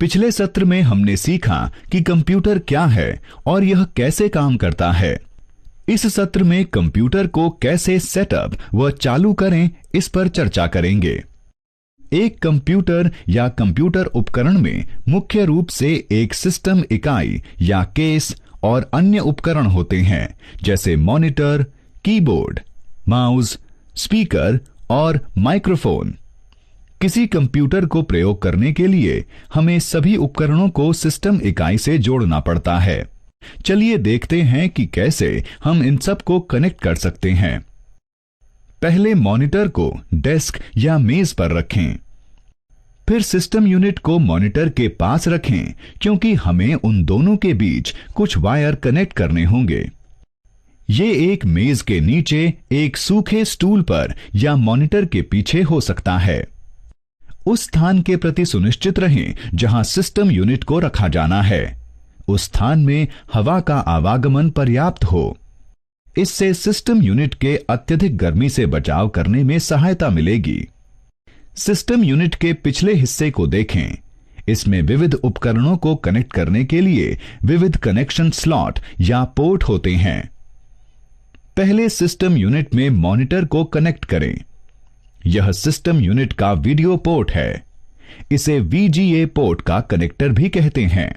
पिछले सत्र में हमने सीखा कि कंप्यूटर क्या है और यह कैसे काम करता है। इस सत्र में कंप्यूटर को कैसे सेटअप व चालू करें, इस पर चर्चा करेंगे। एक कंप्यूटर या कंप्यूटर उपकरण में मुख्य रूप से एक सिस्टम इकाई या केस और अन्य उपकरण होते हैं, जैसे मॉनिटर, कीबोर्ड, माउस, स्पीकर और माइक्रोफोन। किसी कंप्यूटर को प्रयोग करने के लिए हमें सभी उपकरणों को सिस्टम इकाई से जोड़ना पड़ता है। चलिए देखते हैं कि कैसे हम इन सब को कनेक्ट कर सकते हैं। पहले मॉनिटर को डेस्क या मेज पर रखें। फिर सिस्टम यूनिट को मॉनिटर के पास रखें, क्योंकि हमें उन दोनों के बीच कुछ वायर कनेक्ट करने होंगे। ये एक मेज के नीचे एक सूखे स्टूल पर या मॉनिटर के पीछे हो सकता है। उस स्थान के प्रति सुनिश्चित रहें जहां सिस्टम यूनिट को रखा जाना है। उस स्थान में हवा का आवागमन पर्याप्त हो। इससे सिस्टम यूनिट के अत्यधिक गर्मी से बचाव करने में सहायता मिलेगी। सिस्टम यूनिट के पिछले हिस्से को देखें। इसमें विविध उपकरणों को कनेक्ट करने के लिए विविध कनेक्शन स्लॉट या पोर्ट होते हैं। पहले सिस्टम यूनिट में मॉनिटर को कनेक्ट करें। यह सिस्टम यूनिट का वीडियो पोर्ट है। इसे VGA पोर्ट का कनेक्टर भी कहते हैं।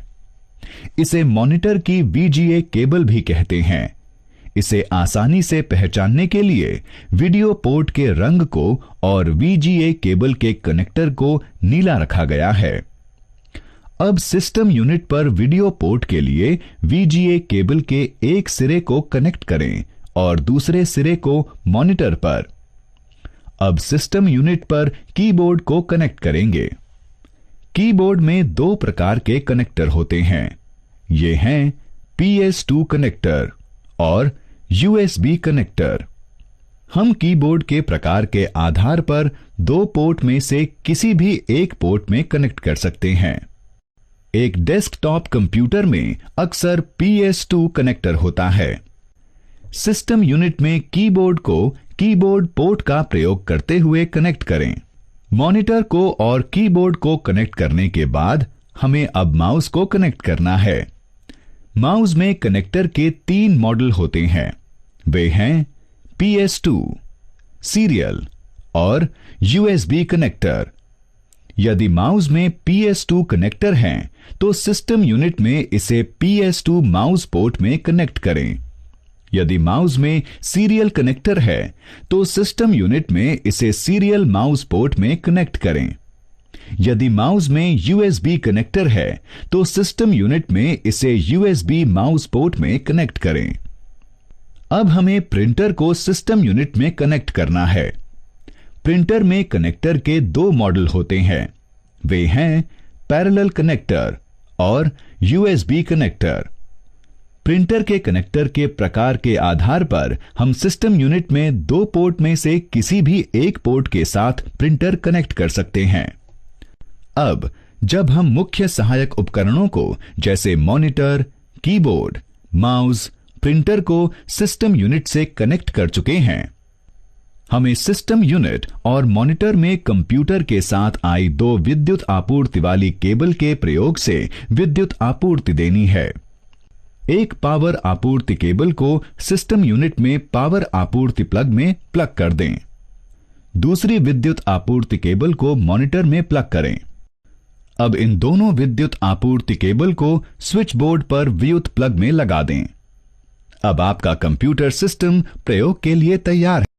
इसे मॉनिटर की VGA केबल भी कहते हैं। इसे आसानी से पहचानने के लिए वीडियो पोर्ट के रंग को और VGA केबल के कनेक्टर को नीला रखा गया है। अब सिस्टम यूनिट पर वीडियो पोर्ट के लिए VGA केबल के एक सिरे को कनेक्ट करें और दूसरे सिरे को मॉनिटर पर। अब सिस्टम यूनिट पर कीबोर्ड को कनेक्ट करेंगे। कीबोर्ड में दो प्रकार के कनेक्टर होते हैं। ये हैं PS2 कनेक्टर और USB कनेक्टर। हम कीबोर्ड के प्रकार के आधार पर दो पोर्ट में से किसी भी एक पोर्ट में कनेक्ट कर सकते हैं। एक डेस्कटॉप कंप्यूटर में अक्सर PS2 कनेक्टर होता है। सिस्टम यूनिट में कीबोर्ड को कीबोर्ड पोर्ट का प्रयोग करते हुए कनेक्ट करें। मॉनिटर को और कीबोर्ड को कनेक्ट करने के बाद हमें अब माउस को कनेक्ट करना है। माउस में कनेक्टर के 3 मॉडल होते हैं। वे हैं PS2, सीरियल और USB कनेक्टर। यदि माउस में PS2 कनेक्टर हैं, तो सिस्टम यूनिट में इसे PS2 माउस पोर्ट में कनेक्ट करें। यदि माउस में सीरियल कनेक्टर है, तो सिस्टम यूनिट में इसे सीरियल माउस पोर्ट में कनेक्ट करें। यदि माउस में USB कनेक्टर है, तो सिस्टम यूनिट में इसे USB माउस पोर्ट में कनेक्ट करें। अब हमें प्रिंटर को सिस्टम यूनिट में कनेक्ट करना है। प्रिंटर में कनेक्टर के 2 मॉडल होते हैं। वे हैं पैरेलल कनेक्टर और USB कनेक्टर। प्रिंटर के कनेक्टर के प्रकार के आधार पर हम सिस्टम यूनिट में 2 पोर्ट में से किसी भी एक पोर्ट के साथ प्रिंटर कनेक्ट कर सकते हैं। अब जब हम मुख्य सहायक उपकरणों को जैसे मॉनिटर, कीबोर्ड, माउस, प्रिंटर को सिस्टम यूनिट से कनेक्ट कर चुके हैं, हमें सिस्टम यूनिट और मॉनिटर में कंप्यूटर के साथ आई 2 विद्युत आपूर्ति वाली केबल के प्रयोग से विद्युत आपूर्ति देनी है। एक पावर आपूर्ति केबल को सिस्टम यूनिट में पावर आपूर्ति प्लग में प्लग कर दें। दूसरी विद्युत आपूर्ति केबल को मॉनिटर में प्लग करें। अब इन दोनों विद्युत आपूर्ति केबल को स्विच बोर्ड पर विद्युत प्लग में लगा दें। अब आपका कंप्यूटर सिस्टम प्रयोग के लिए तैयार है।